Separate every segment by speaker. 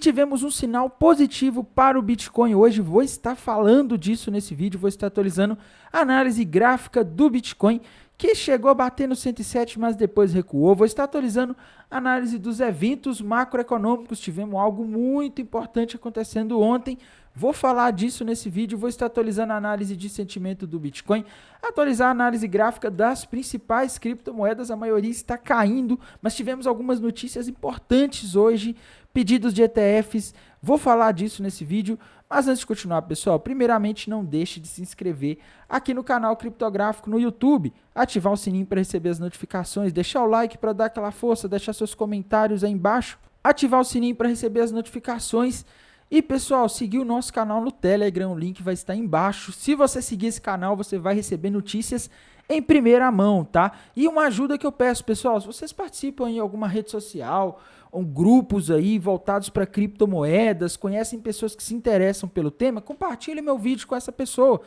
Speaker 1: tivemos um sinal positivo para o Bitcoin hoje. Vou estar falando disso nesse vídeo, vou estar atualizando a análise gráfica do Bitcoin, que chegou a bater no 107, mas depois recuou. Vou estar atualizando a análise dos eventos macroeconômicos. Tivemos algo muito importante acontecendo ontem. Vou falar disso nesse vídeo. Vou estar atualizando a análise de sentimento do Bitcoin, atualizar a análise gráfica das principais criptomoedas. A maioria está caindo, mas tivemos algumas notícias importantes hoje, pedidos de ETFs. Vou falar disso nesse vídeo. Mas antes de continuar, pessoal, primeiramente não deixe de se inscrever aqui no canal Criptográfico no YouTube, ativar o sininho para receber as notificações, deixar o like para dar aquela força, deixar seus comentários aí embaixo, ativar o sininho para receber as notificações e, pessoal, seguir o nosso canal no Telegram, o link vai estar embaixo. Se você seguir esse canal, você vai receber notícias em primeira mão, tá? E uma ajuda que eu peço, pessoal, se vocês participam em alguma rede social, ou grupos aí voltados para criptomoedas, conhecem pessoas que se interessam pelo tema, compartilhe meu vídeo com essa pessoa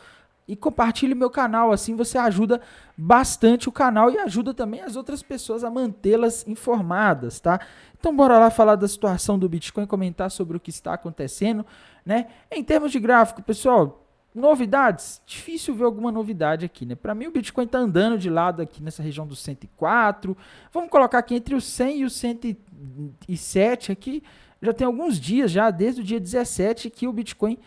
Speaker 1: e compartilhe meu canal, assim você ajuda bastante o canal e ajuda também as outras pessoas a mantê-las informadas, tá? Então bora lá falar da situação do Bitcoin, comentar sobre o que está acontecendo, né? Em termos de gráfico, pessoal, novidades? Difícil ver alguma novidade aqui, né? Para mim o Bitcoin está andando de lado aqui nessa região dos 104. Vamos colocar aqui entre os 100 e os 107 aqui. Já tem alguns dias, já desde o dia 17, que o Bitcoin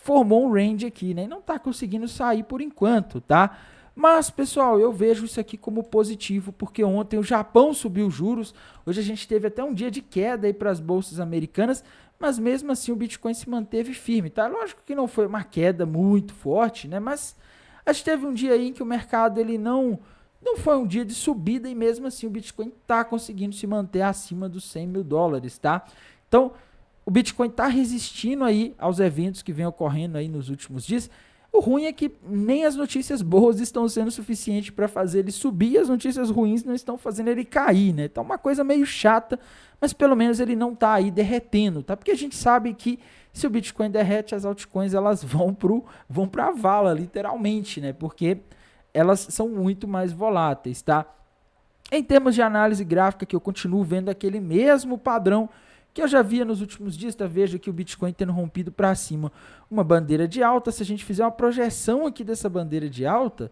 Speaker 1: formou um range aqui, né? E não está conseguindo sair por enquanto, tá? Mas, pessoal, eu vejo isso aqui como positivo, porque ontem o Japão subiu os juros. Hoje a gente teve até um dia de queda aí para as bolsas americanas, mas mesmo assim o Bitcoin se manteve firme, tá? Lógico que não foi uma queda muito forte, né? Mas a gente teve um dia aí em que o mercado ele não foi um dia de subida e mesmo assim o Bitcoin está conseguindo se manter acima dos 100 mil dólares, tá? Então, o Bitcoin está resistindo aí aos eventos que vem ocorrendo aí nos últimos dias. O ruim é que nem as notícias boas estão sendo suficientes para fazer ele subir e as notícias ruins não estão fazendo ele cair, né? Então, uma coisa meio chata, mas pelo menos ele não está aí derretendo, tá? Porque a gente sabe que se o Bitcoin derrete, as altcoins elas vão para a vala, literalmente, né? Porque elas são muito mais voláteis, tá? Em termos de análise gráfica, que eu continuo vendo aquele mesmo padrão que eu já via nos últimos dias, tá? Veja que o Bitcoin tendo rompido para cima uma bandeira de alta. Se a gente fizer uma projeção aqui dessa bandeira de alta,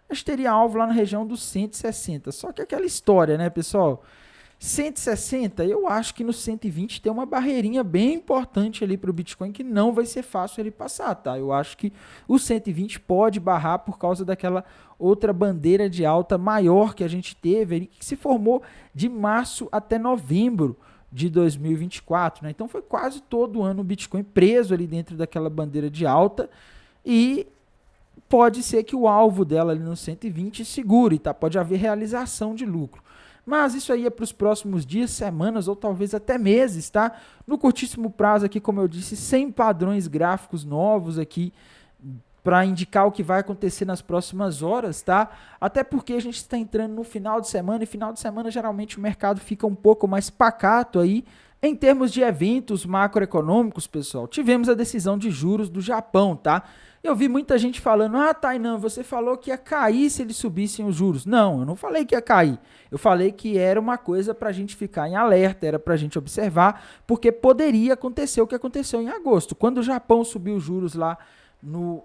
Speaker 1: a gente teria alvo lá na região dos 160. Só que aquela história, né, pessoal? 160, eu acho que no 120 tem uma barreirinha bem importante ali para o Bitcoin que não vai ser fácil ele passar, tá? Eu acho que o 120 pode barrar por causa daquela outra bandeira de alta maior que a gente teve ali, que se formou de março até novembro de 2024, né? Então foi quase todo o ano o Bitcoin preso ali dentro daquela bandeira de alta e pode ser que o alvo dela ali no 120 segure, tá? Pode haver realização de lucro. Mas isso aí é para os próximos dias, semanas ou talvez até meses, tá? No curtíssimo prazo aqui, como eu disse, sem padrões gráficos novos aqui para indicar o que vai acontecer nas próximas horas, tá? Até porque a gente está entrando no final de semana e final de semana geralmente o mercado fica um pouco mais pacato aí. Em termos de eventos macroeconômicos, pessoal, tivemos a decisão de juros do Japão, tá? Eu vi muita gente falando, Tainan, você falou que ia cair se eles subissem os juros. Não, eu não falei que ia cair. Eu falei que era uma coisa para a gente ficar em alerta, era para a gente observar, porque poderia acontecer o que aconteceu em agosto. Quando o Japão subiu os juros lá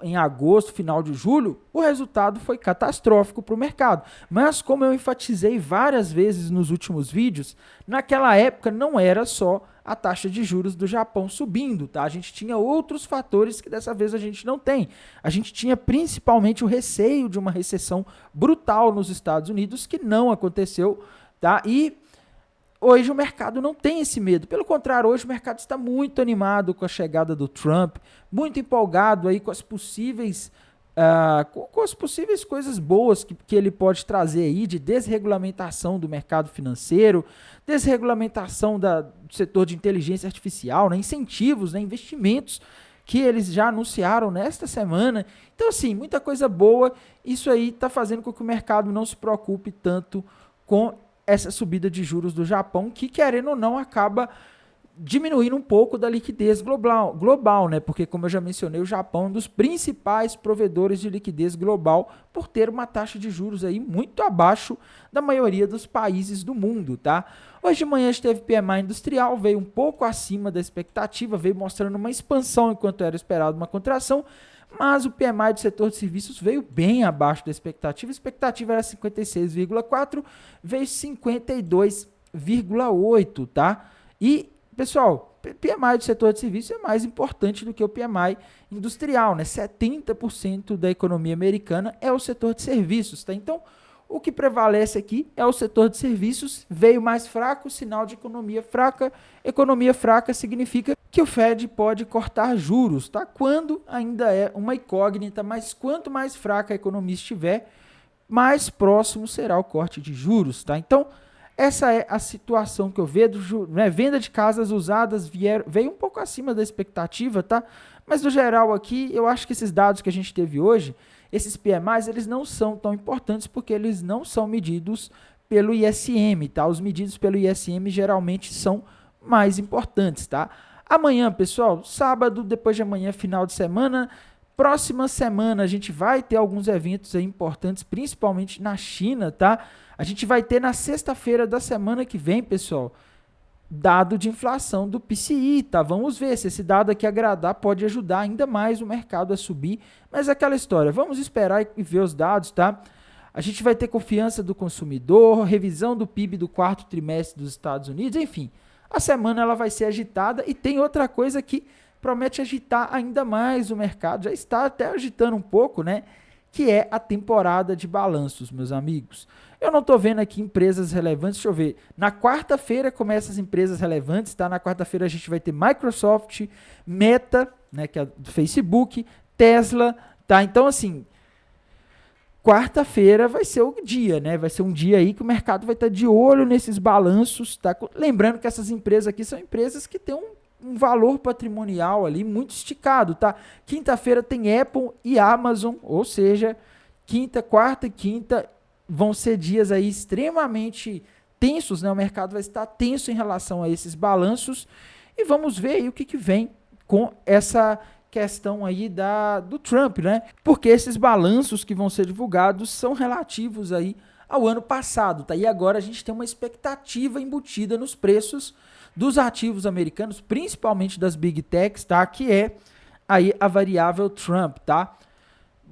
Speaker 1: em agosto, final de julho, o resultado foi catastrófico para o mercado. Mas como eu enfatizei várias vezes nos últimos vídeos, naquela época não era só a taxa de juros do Japão subindo, tá? A gente tinha outros fatores que dessa vez a gente não tem. A gente tinha principalmente o receio de uma recessão brutal nos Estados Unidos, que não aconteceu, tá? E hoje o mercado não tem esse medo. Pelo contrário, hoje o mercado está muito animado com a chegada do Trump, muito empolgado aí com as possíveis coisas boas que ele pode trazer aí de desregulamentação do mercado financeiro, desregulamentação do setor de inteligência artificial, né, incentivos, né, investimentos que eles já anunciaram nesta semana. Então, assim, muita coisa boa. Isso aí está fazendo com que o mercado não se preocupe tanto com essa subida de juros do Japão, que, querendo ou não, acaba diminuindo um pouco da liquidez global, né? Porque, como eu já mencionei, o Japão é um dos principais provedores de liquidez global por ter uma taxa de juros aí muito abaixo da maioria dos países do mundo, tá? Hoje de manhã a gente teve PMI industrial, veio um pouco acima da expectativa, veio mostrando uma expansão enquanto era esperado uma contração, mas o PMI do setor de serviços veio bem abaixo da expectativa. A expectativa era 56,4, veio 52,8, tá? E pessoal, PMI do setor de serviços é mais importante do que o PMI industrial, né? 70% da economia americana é o setor de serviços, tá? Então, o que prevalece aqui é o setor de serviços, veio mais fraco, sinal de economia fraca. Economia fraca significa que o Fed pode cortar juros, tá? Quando ainda é uma incógnita, mas quanto mais fraca a economia estiver, mais próximo será o corte de juros, tá? Então, essa é a situação que eu vejo, né? Venda de casas usadas veio um pouco acima da expectativa, tá? Mas no geral aqui, eu acho que esses dados que a gente teve hoje, esses PMIs, eles não são tão importantes porque eles não são medidos pelo ISM, tá? Os medidos pelo ISM geralmente são mais importantes, tá? Amanhã, pessoal, sábado, depois de amanhã, final de semana, próxima semana a gente vai ter alguns eventos aí importantes, principalmente na China, tá? A gente vai ter na sexta-feira da semana que vem, pessoal, dado de inflação do PCI, tá? Vamos ver se esse dado aqui agradar, pode ajudar ainda mais o mercado a subir, mas é aquela história, vamos esperar e ver os dados, tá? A gente vai ter confiança do consumidor, revisão do PIB do quarto trimestre dos Estados Unidos, enfim, a semana ela vai ser agitada e tem outra coisa que promete agitar ainda mais o mercado, já está até agitando um pouco, né? Que é a temporada de balanços, meus amigos. Eu não estou vendo aqui empresas relevantes, deixa eu ver. Na quarta-feira começam as empresas relevantes, tá? Na quarta-feira a gente vai ter Microsoft, Meta, né, que é do Facebook, Tesla, tá? Então, assim, quarta-feira vai ser o dia, né? Vai ser um dia aí que o mercado vai estar de olho nesses balanços, tá? Lembrando que essas empresas aqui são empresas que têm um valor patrimonial ali muito esticado, tá? Quinta-feira tem Apple e Amazon, ou seja, quarta e quinta vão ser dias aí extremamente tensos, né? O mercado vai estar tenso em relação a esses balanços e vamos ver aí o que vem com essa questão aí do Trump, né? Porque esses balanços que vão ser divulgados são relativos aí ao ano passado, tá? E agora a gente tem uma expectativa embutida nos preços dos ativos americanos, principalmente das Big Techs, tá? Que é aí a variável Trump, tá?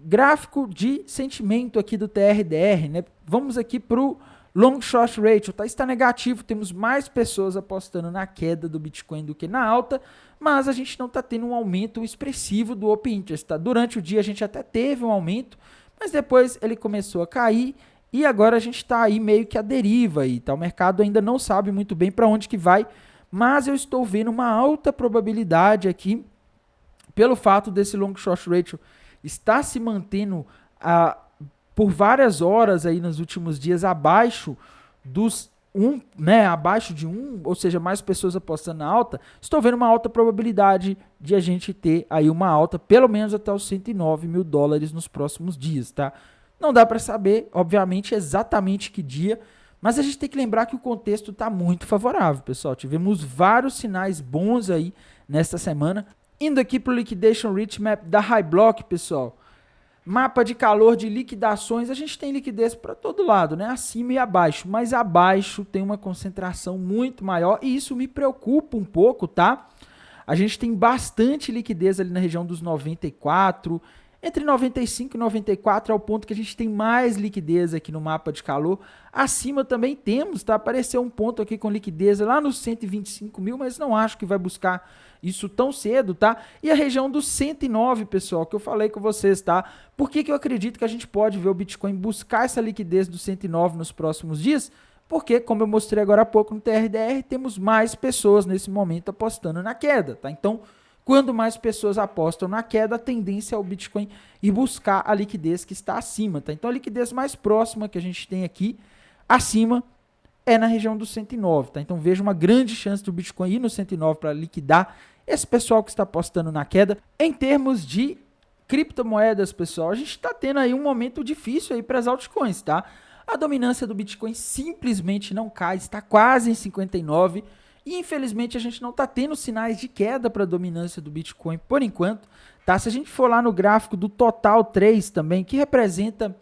Speaker 1: Gráfico de sentimento aqui do TRDR, né? Vamos aqui para o Long Short Ratio, tá? Está negativo, temos mais pessoas apostando na queda do Bitcoin do que na alta, mas a gente não está tendo um aumento expressivo do Open Interest, tá? Durante o dia a gente até teve um aumento, mas depois ele começou a cair e agora a gente está aí meio que à deriva aí, tá? O mercado ainda não sabe muito bem para onde que vai, mas eu estou vendo uma alta probabilidade aqui, pelo fato desse Long Short Ratio estar se mantendo por várias horas aí nos últimos dias abaixo dos 1, né, abaixo de 1, ou seja, mais pessoas apostando na alta, estou vendo uma alta probabilidade de a gente ter aí uma alta, pelo menos até os 109 mil dólares nos próximos dias, tá? Não dá para saber, obviamente, exatamente que dia, mas a gente tem que lembrar que o contexto está muito favorável, pessoal. Tivemos vários sinais bons aí nesta semana. Indo aqui para o Liquidation Rich Map da High Block, pessoal. Mapa de calor de liquidações, a gente tem liquidez para todo lado, né? Acima e abaixo, mas abaixo tem uma concentração muito maior e isso me preocupa um pouco, tá? A gente tem bastante liquidez ali na região dos 94, entre 95 e 94 é o ponto que a gente tem mais liquidez aqui no mapa de calor. Acima também temos, tá? Apareceu um ponto aqui com liquidez lá nos 125 mil, mas não acho que vai buscar isso tão cedo, tá? E a região dos 109, pessoal, que eu falei com vocês, tá? Por que eu acredito que a gente pode ver o Bitcoin buscar essa liquidez dos 109 nos próximos dias? Porque, como eu mostrei agora há pouco no TRDR, temos mais pessoas nesse momento apostando na queda, tá? Então, quando mais pessoas apostam na queda, a tendência é o Bitcoin ir buscar a liquidez que está acima, tá? Então, a liquidez mais próxima que a gente tem aqui, acima, é na região dos 109, tá? Então, vejo uma grande chance do Bitcoin ir no 109 para liquidar esse pessoal que está apostando na queda. Em termos de criptomoedas, pessoal, a gente está tendo aí um momento difícil aí para as altcoins, tá? A dominância do Bitcoin simplesmente não cai, está quase em 59%. E infelizmente a gente não está tendo sinais de queda para a dominância do Bitcoin por enquanto, tá? Se a gente for lá no gráfico do Total 3 também, que representa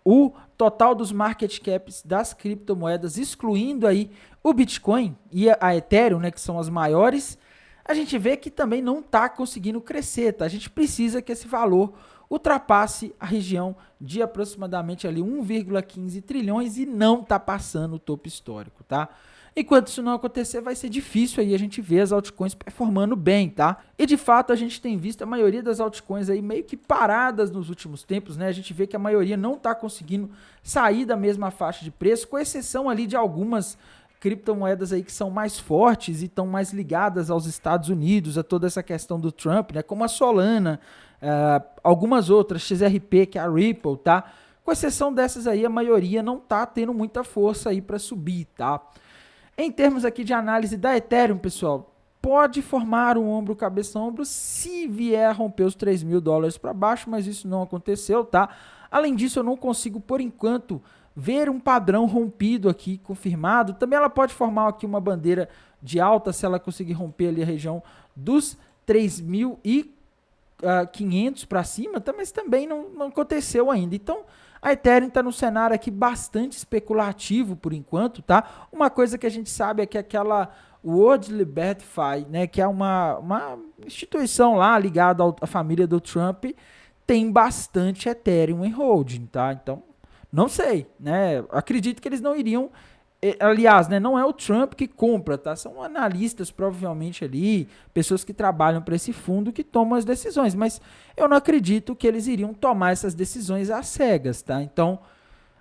Speaker 1: o total dos market caps das criptomoedas, excluindo aí o Bitcoin e a Ethereum, né, que são as maiores, a gente vê que também não está conseguindo crescer, tá? A gente precisa que esse valor ultrapasse a região de aproximadamente ali 1,15 trilhões e não está passando o topo histórico, tá? Enquanto isso não acontecer, vai ser difícil aí a gente ver as altcoins performando bem, tá? E de fato a gente tem visto a maioria das altcoins aí meio que paradas nos últimos tempos, né? A gente vê que a maioria não está conseguindo sair da mesma faixa de preço, com exceção ali de algumas criptomoedas aí que são mais fortes e estão mais ligadas aos Estados Unidos, a toda essa questão do Trump, né? Como a Solana, algumas outras, XRP, que é a Ripple, tá? Com exceção dessas aí, a maioria não tá tendo muita força aí para subir, tá? Em termos aqui de análise da Ethereum, pessoal, pode formar um ombro, cabeça, ombro, se vier a romper os $3.000 para baixo, mas isso não aconteceu, tá? Além disso, eu não consigo, por enquanto, ver um padrão rompido aqui, confirmado. Também ela pode formar aqui uma bandeira de alta, se ela conseguir romper ali a região dos 3.500 para cima, mas também não aconteceu ainda. Então, a Ethereum está no cenário aqui bastante especulativo por enquanto, tá? Uma coisa que a gente sabe é que aquela World Liberty, né, que é uma instituição lá ligada à família do Trump, tem bastante Ethereum em holding, tá? Então, não sei, né? Acredito que eles não iriam. Aliás, né, não é o Trump que compra, tá? São analistas, provavelmente ali, pessoas que trabalham para esse fundo que tomam as decisões, mas eu não acredito que eles iriam tomar essas decisões às cegas, tá? Então,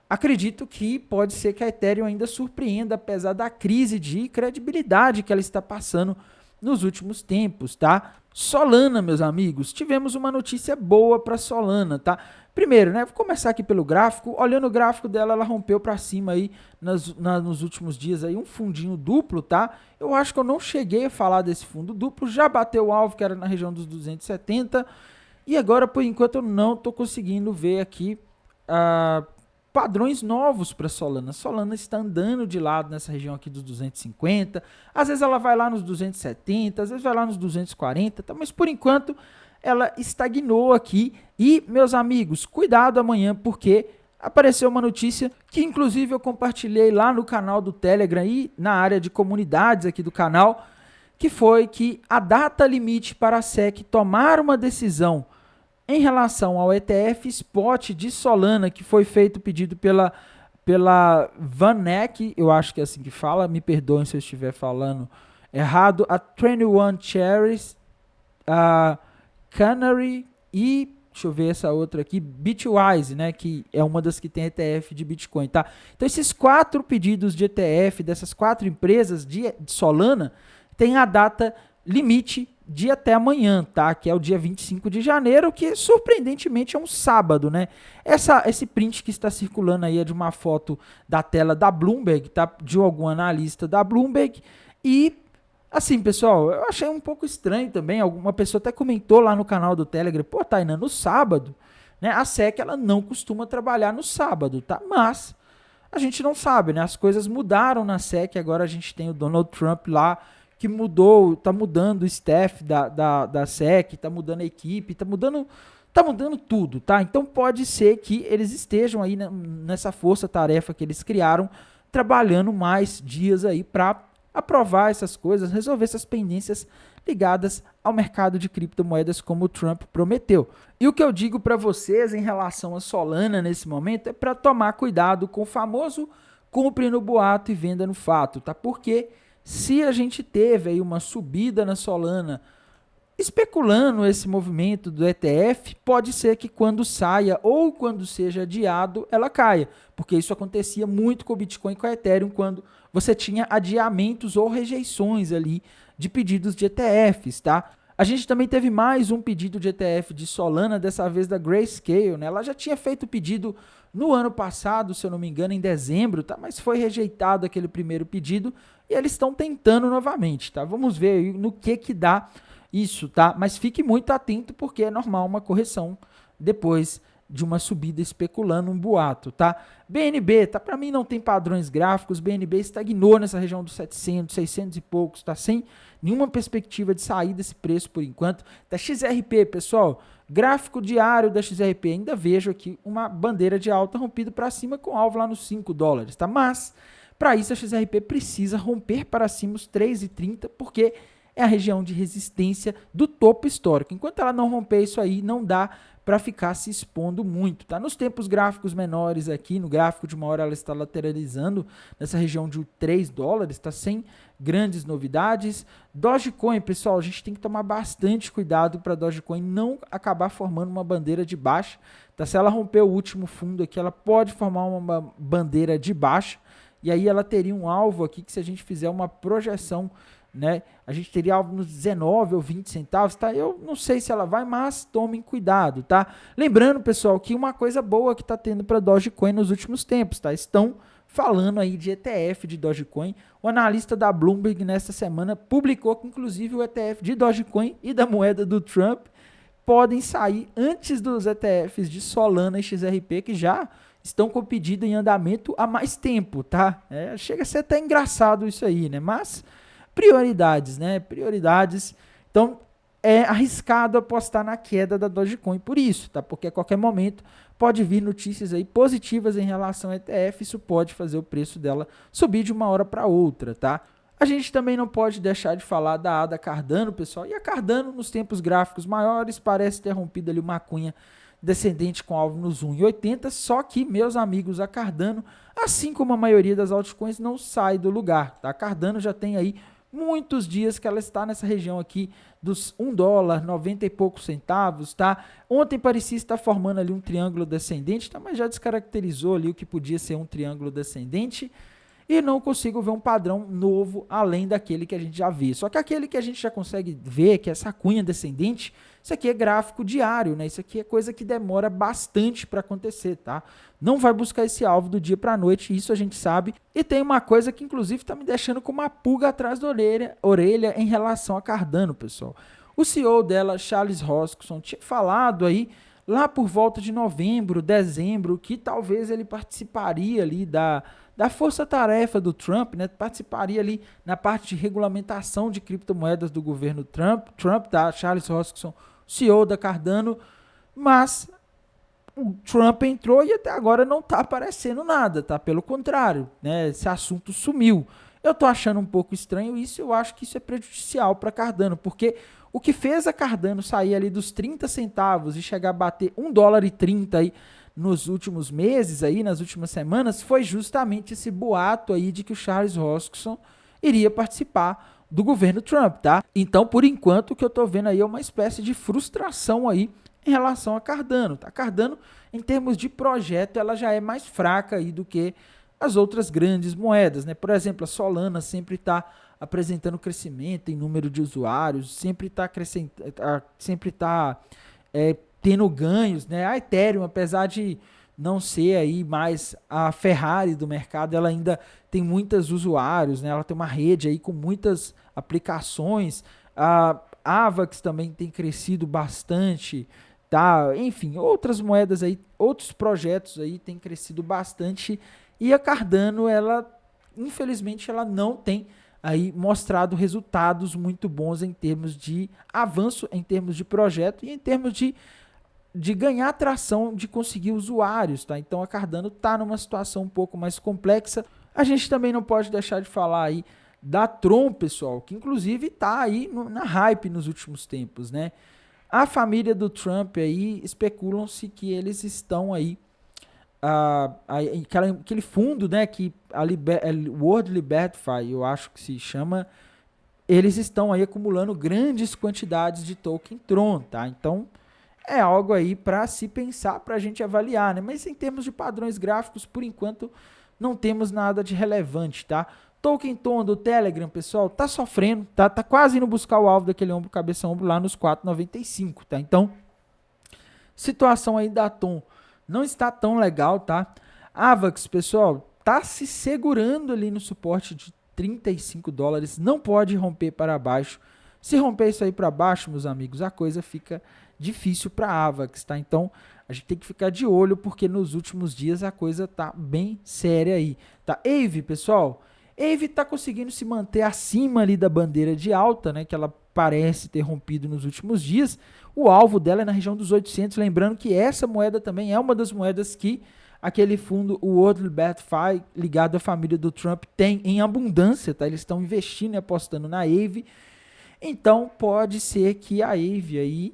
Speaker 1: acredito que pode ser que a Ethereum ainda surpreenda, apesar da crise de credibilidade que ela está passando nos últimos tempos, tá? Solana, meus amigos, tivemos uma notícia boa para Solana, tá? Primeiro, né, vou começar aqui pelo gráfico. Olhando o gráfico dela, ela rompeu para cima aí nos últimos dias aí um fundinho duplo, tá? Eu acho que eu não cheguei a falar desse fundo duplo, já bateu o alvo que era na região dos 270 e agora por enquanto eu não tô conseguindo ver aqui padrões novos para Solana. Solana está andando de lado nessa região aqui dos 250, às vezes ela vai lá nos 270, às vezes vai lá nos 240, tá? Mas por enquanto ela estagnou aqui. E, meus amigos, cuidado amanhã, porque apareceu uma notícia que inclusive eu compartilhei lá no canal do Telegram e na área de comunidades aqui do canal, que foi que a data limite para a SEC tomar uma decisão em relação ao ETF Spot de Solana, que foi feito o pedido pela VanEck, eu acho que é assim que fala, me perdoem se eu estiver falando errado, a 21 Cherries, a Canary e, deixa eu ver essa outra aqui, Bitwise, né, que é uma das que tem ETF de Bitcoin, tá? Então esses 4 pedidos de ETF dessas 4 empresas de Solana tem a data limite de até amanhã, tá? Que é o dia 25 de janeiro, que surpreendentemente é um sábado, né? Esse print que está circulando aí é de uma foto da tela da Bloomberg, tá? De algum analista da Bloomberg e assim, pessoal, eu achei um pouco estranho também, alguma pessoa até comentou lá no canal do Telegram, pô, Tainá, no sábado, né, a SEC, ela não costuma trabalhar no sábado, tá? Mas a gente não sabe, né, as coisas mudaram na SEC, agora a gente tem o Donald Trump lá, que mudou, tá mudando o staff da SEC, tá mudando a equipe, tá mudando tudo, tá? Então pode ser que eles estejam aí nessa força-tarefa que eles criaram, trabalhando mais dias aí para aprovar essas coisas, resolver essas pendências ligadas ao mercado de criptomoedas como o Trump prometeu. E o que eu digo para vocês em relação a Solana nesse momento é para tomar cuidado com o famoso compre no boato e venda no fato, tá? Porque se a gente teve aí uma subida na Solana especulando esse movimento do ETF, pode ser que quando saia ou quando seja adiado, ela caia, porque isso acontecia muito com o Bitcoin e com a Ethereum, quando você tinha adiamentos ou rejeições ali de pedidos de ETFs, tá? A gente também teve mais um pedido de ETF de Solana, dessa vez da Grayscale, né? Ela já tinha feito o pedido no ano passado, se eu não me engano, em dezembro, tá? Mas foi rejeitado aquele primeiro pedido e eles estão tentando novamente, tá? Vamos ver aí no que dá isso, tá? Mas fique muito atento porque é normal uma correção depois de uma subida especulando um boato, tá? BNB, tá? Para mim não tem padrões gráficos, BNB estagnou nessa região dos 700, 600 e poucos, tá? Sem nenhuma perspectiva de sair desse preço por enquanto. Da XRP, pessoal, gráfico diário da XRP, ainda vejo aqui uma bandeira de alta rompida para cima com alvo lá nos 5 dólares, tá? Mas, para isso, a XRP precisa romper para cima os 3,30, porque é a região de resistência do topo histórico. Enquanto ela não romper isso aí, não dá para ficar se expondo muito, tá? Nos tempos gráficos menores aqui, no gráfico de uma hora ela está lateralizando nessa região de 3 dólares, está sem grandes novidades. Dogecoin, pessoal, a gente tem que tomar bastante cuidado para Dogecoin não acabar formando uma bandeira de baixa, tá? Se ela romper o último fundo aqui, ela pode formar uma bandeira de baixa, e aí ela teria um alvo aqui que se a gente fizer uma projeção, né, a gente teria algo nos 19 ou 20 centavos, tá? Eu não sei se ela vai, mas tomem cuidado, tá? Lembrando, pessoal, que uma coisa boa que tá tendo para Dogecoin nos últimos tempos, tá? Estão falando aí de ETF de Dogecoin. O analista da Bloomberg nesta semana publicou que inclusive o ETF de Dogecoin e da moeda do Trump podem sair antes dos ETFs de Solana e XRP, que já estão com pedido em andamento há mais tempo, tá? Chega a ser até engraçado isso aí, né? Mas prioridades, né? Prioridades. Então, é arriscado apostar na queda da Dogecoin por isso, tá? Porque a qualquer momento pode vir notícias aí positivas em relação ao ETF, isso pode fazer o preço dela subir de uma hora para outra, tá? A gente também não pode deixar de falar da ADA Cardano, pessoal. E a Cardano, nos tempos gráficos maiores, parece ter rompido ali uma cunha descendente com alvo nos 1,80, só que, meus amigos, a Cardano, assim como a maioria das altcoins, não sai do lugar, tá? A Cardano já tem aí muitos dias que ela está nessa região aqui dos 1 dólar, 90 e poucos centavos, tá? Ontem parecia estar formando ali um triângulo descendente, tá? Mas já descaracterizou ali o que podia ser um triângulo descendente e não consigo ver um padrão novo além daquele que a gente já vê. Só que aquele que a gente já consegue ver, que é essa cunha descendente, isso aqui é gráfico diário, né? Isso aqui é coisa que demora bastante para acontecer, tá? Não vai buscar esse alvo do dia para a noite, isso a gente sabe. E tem uma coisa que inclusive está me deixando com uma pulga atrás da orelha em relação a Cardano, pessoal. O CEO dela, Charles Hoskinson, tinha falado aí lá por volta de novembro, dezembro, que talvez ele participaria ali da força-tarefa do Trump, né? Participaria ali na parte de regulamentação de criptomoedas do governo Trump, tá? Charles Hoskinson, CEO da Cardano, mas o Trump entrou e até agora não está aparecendo nada, tá? Pelo contrário, né? Esse assunto sumiu. Eu tô achando um pouco estranho isso, eu acho que isso é prejudicial para Cardano, porque o que fez a Cardano sair ali dos 30 centavos e chegar a bater 1 dólar e 30 aí nos últimos meses, aí, nas últimas semanas, foi justamente esse boato aí de que o Charles Hoskinson iria participar do governo Trump, tá? Então, por enquanto, o que eu tô vendo aí é uma espécie de frustração aí em relação a Cardano, tá? Cardano, em termos de projeto, ela já é mais fraca aí do que as outras grandes moedas, né? Por exemplo, a Solana sempre está apresentando crescimento em número de usuários, sempre está tendo ganhos, né? A Ethereum, apesar de não ser aí mais a Ferrari do mercado, ela ainda tem muitos usuários, né? Ela tem uma rede aí com muitas aplicações. A Avax também tem crescido bastante, tá? Enfim, outras moedas aí, outros projetos aí têm crescido bastante. E a Cardano, ela, infelizmente, ela não tem aí mostrado resultados muito bons em termos de avanço, em termos de projeto e em termos de ganhar tração, de conseguir usuários, tá? Então a Cardano está numa situação um pouco mais complexa. A gente também não pode deixar de falar aí da Tron, pessoal, que inclusive está aí na hype nos últimos tempos, né? A família do Trump aí, especulam-se que eles estão aí aquele fundo, né, que a World Liberty, eu acho que se chama, eles estão aí acumulando grandes quantidades de token Tron, tá? Então, é algo aí para se pensar, para a gente avaliar, né? Mas em termos de padrões gráficos, por enquanto, não temos nada de relevante, tá? Token Tron do Telegram, pessoal, tá sofrendo, tá quase indo buscar o alvo daquele ombro, cabeça, ombro lá nos 4,95, tá? Então, situação aí da Tom não está tão legal, tá? Avax, pessoal, tá se segurando ali no suporte de 35 dólares, não pode romper para baixo. Se romper isso aí para baixo, meus amigos, a coisa fica difícil para a AVAX, tá? Então, a gente tem que ficar de olho, porque nos últimos dias a coisa tá bem séria aí, tá? AVE, pessoal, AVE tá conseguindo se manter acima ali da bandeira de alta, né? Que ela parece ter rompido nos últimos dias. O alvo dela é na região dos 800, lembrando que essa moeda também é uma das moedas que aquele fundo, o World Batfi, ligado à família do Trump, tem em abundância, tá? Eles estão investindo e apostando na AVE. Então, pode ser que a AVE aí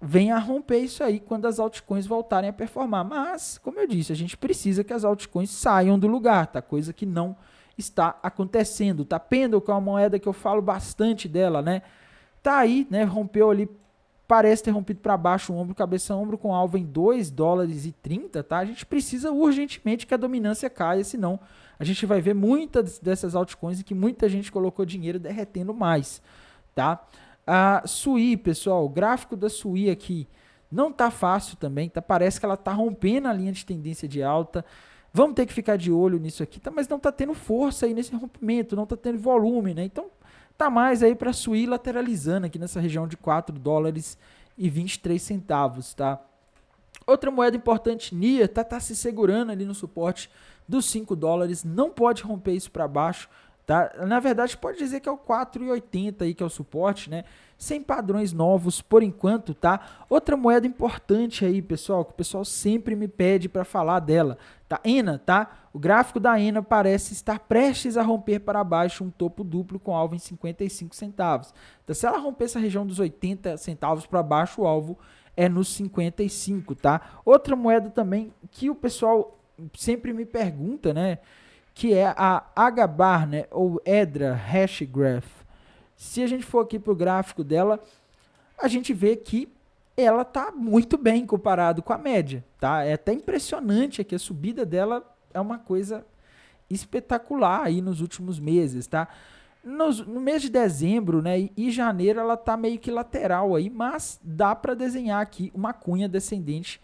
Speaker 1: venha a romper isso aí quando as altcoins voltarem a performar. Mas, como eu disse, a gente precisa que as altcoins saiam do lugar, tá? Coisa que não está acontecendo, tá? Pendle, que é uma moeda que eu falo bastante dela, né? Tá aí, né? Rompeu ali, parece ter rompido para baixo o ombro, cabeça ombro, com alvo em 2 dólares e 30, tá? A gente precisa urgentemente que a dominância caia, senão a gente vai ver muitas dessas altcoins em que muita gente colocou dinheiro derretendo mais, tá? A SUI, pessoal, o gráfico da SUI aqui não tá fácil também, tá? Parece que ela tá rompendo a linha de tendência de alta. Vamos ter que ficar de olho nisso aqui, tá? Mas não tá tendo força aí nesse rompimento, não tá tendo volume, né? Então, tá mais aí para SUI lateralizando aqui nessa região de 4 dólares e 23 centavos, tá? Outra moeda importante, NIA, tá se segurando ali no suporte dos 5 dólares, não pode romper isso para baixo, tá? Na verdade, pode dizer que é o 4,80 aí que é o suporte, né? Sem padrões novos por enquanto, tá? Outra moeda importante aí, pessoal, que o pessoal sempre me pede para falar dela, tá? ENA, tá? O gráfico da ENA parece estar prestes a romper para baixo um topo duplo com alvo em 55 centavos. Então, se ela romper essa região dos 80 centavos para baixo, o alvo é nos 55, tá? Outra moeda também que o pessoal sempre me pergunta, né? Que é a HBAR, né? Ou EDRA Hashgraph. Se a gente for aqui para o gráfico dela, a gente vê que ela está muito bem comparado com a média, tá? É até impressionante aqui, a subida dela é uma coisa espetacular aí nos últimos meses, tá? No mês de dezembro, né, e janeiro ela tá meio que lateral aí, mas dá para desenhar aqui uma cunha descendente,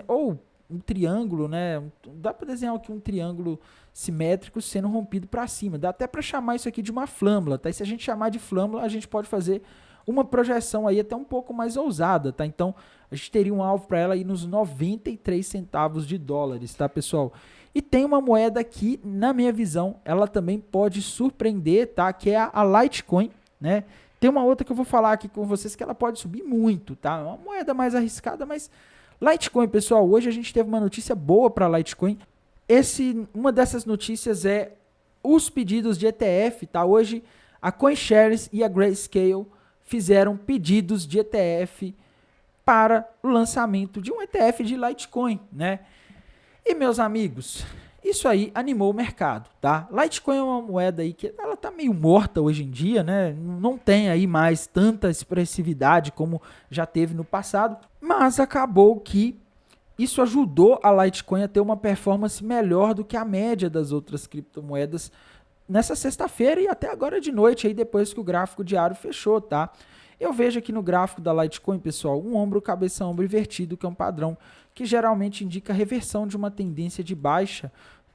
Speaker 1: ou um triângulo, né? Dá para desenhar aqui um triângulo simétrico sendo rompido para cima. Dá até para chamar isso aqui de uma flâmula, tá? E se a gente chamar de flâmula, a gente pode fazer uma projeção aí até um pouco mais ousada, tá? Então, a gente teria um alvo para ela aí nos 93 centavos de dólares, tá, pessoal? E tem uma moeda aqui, na minha visão, ela também pode surpreender, tá? Que é a Litecoin, né? Tem uma outra que eu vou falar aqui com vocês que ela pode subir muito, tá? É uma moeda mais arriscada, mas Litecoin, pessoal, hoje a gente teve uma notícia boa para Litecoin. Uma dessas notícias é os pedidos de ETF, tá? Hoje a CoinShares e a Grayscale fizeram pedidos de ETF para o lançamento de um ETF de Litecoin, né? E meus amigos, isso aí animou o mercado, tá? Litecoin é uma moeda aí que ela tá meio morta hoje em dia, né? Não tem aí mais tanta expressividade como já teve no passado, mas acabou que isso ajudou a Litecoin a ter uma performance melhor do que a média das outras criptomoedas nessa sexta-feira e até agora de noite, aí depois que o gráfico diário fechou, tá? Eu vejo aqui no gráfico da Litecoin, pessoal, um ombro, cabeça, ombro invertido, que é um padrão que geralmente indica a reversão de uma tendência de baixa.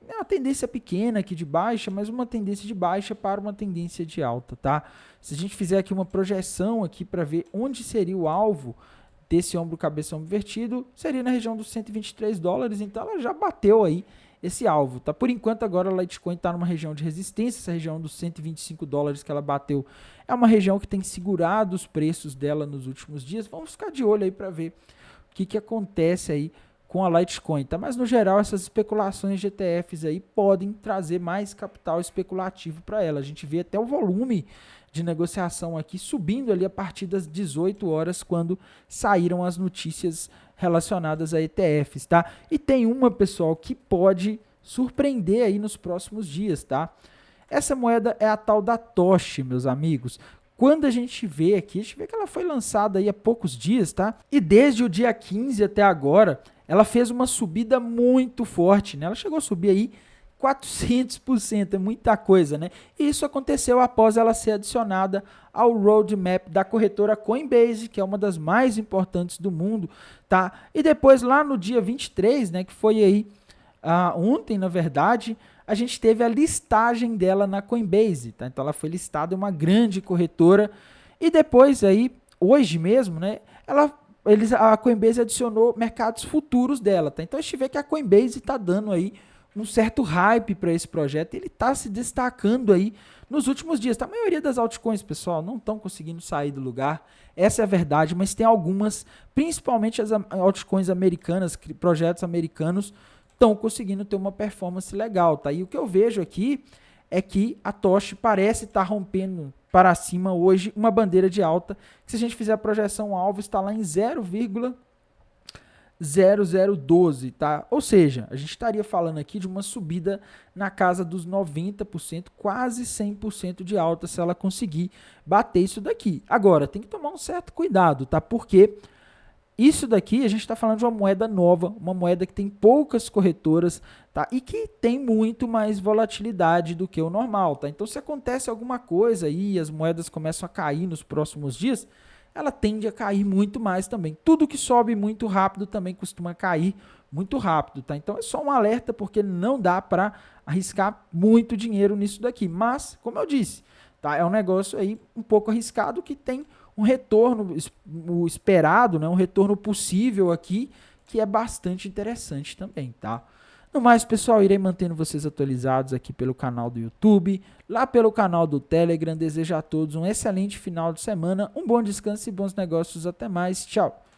Speaker 1: É uma tendência pequena aqui de baixa, mas uma tendência de baixa para uma tendência de alta, tá? Se a gente fizer aqui uma projeção aqui para ver onde seria o alvo desse ombro, cabeça, ombro invertido, seria na região dos 123 dólares, então ela já bateu aí esse alvo, tá? Por enquanto agora a Litecoin está numa região de resistência, essa região dos 125 dólares que ela bateu é uma região que tem segurado os preços dela nos últimos dias. Vamos ficar de olho aí para ver o que acontece aí com a Litecoin, tá? Mas no geral essas especulações de ETFs aí podem trazer mais capital especulativo para ela. A gente vê até o volume de negociação aqui subindo ali a partir das 18 horas quando saíram as notícias relacionadas a ETFs, tá? E tem uma, pessoal, que pode surpreender aí nos próximos dias, tá? Essa moeda é a tal da Toshi, meus amigos. Quando a gente vê aqui, a gente vê que ela foi lançada aí há poucos dias, tá? E desde o dia 15 até agora, ela fez uma subida muito forte, né? Ela chegou a subir aí 400%, é muita coisa, né? E isso aconteceu após ela ser adicionada ao roadmap da corretora Coinbase, que é uma das mais importantes do mundo, tá? E depois lá no dia 23, né, que foi aí ontem, na verdade, a gente teve a listagem dela na Coinbase, tá? Então ela foi listada em uma grande corretora E depois aí, hoje mesmo, né, a Coinbase adicionou mercados futuros dela, tá? Então a gente vê que a Coinbase está dando aí um certo hype para esse projeto, ele está se destacando aí nos últimos dias. Tá? A maioria das altcoins, pessoal, não estão conseguindo sair do lugar, essa é a verdade, mas tem algumas, principalmente as altcoins americanas, projetos americanos, estão conseguindo ter uma performance legal, tá? E o que eu vejo aqui é que a Toshi parece estar rompendo para cima hoje uma bandeira de alta, que se a gente fizer a projeção alvo, está lá em 0,0012, tá? Ou seja, a gente estaria falando aqui de uma subida na casa dos 90%, quase 100% de alta se ela conseguir bater isso daqui. Agora, tem que tomar um certo cuidado, tá? Porque isso daqui a gente está falando de uma moeda nova, uma moeda que tem poucas corretoras, tá? E que tem muito mais volatilidade do que o normal, tá? Então, se acontece alguma coisa aí e as moedas começam a cair nos próximos dias, ela tende a cair muito mais também. Tudo que sobe muito rápido também costuma cair muito rápido, tá? Então é só um alerta porque não dá para arriscar muito dinheiro nisso daqui. Mas, como eu disse, tá? É um negócio aí um pouco arriscado que tem um retorno o esperado, né? Um retorno possível aqui que é bastante interessante também, tá? No mais, pessoal, irei mantendo vocês atualizados aqui pelo canal do YouTube, lá pelo canal do Telegram. Desejo a todos um excelente final de semana, um bom descanso e bons negócios. Até mais. Tchau.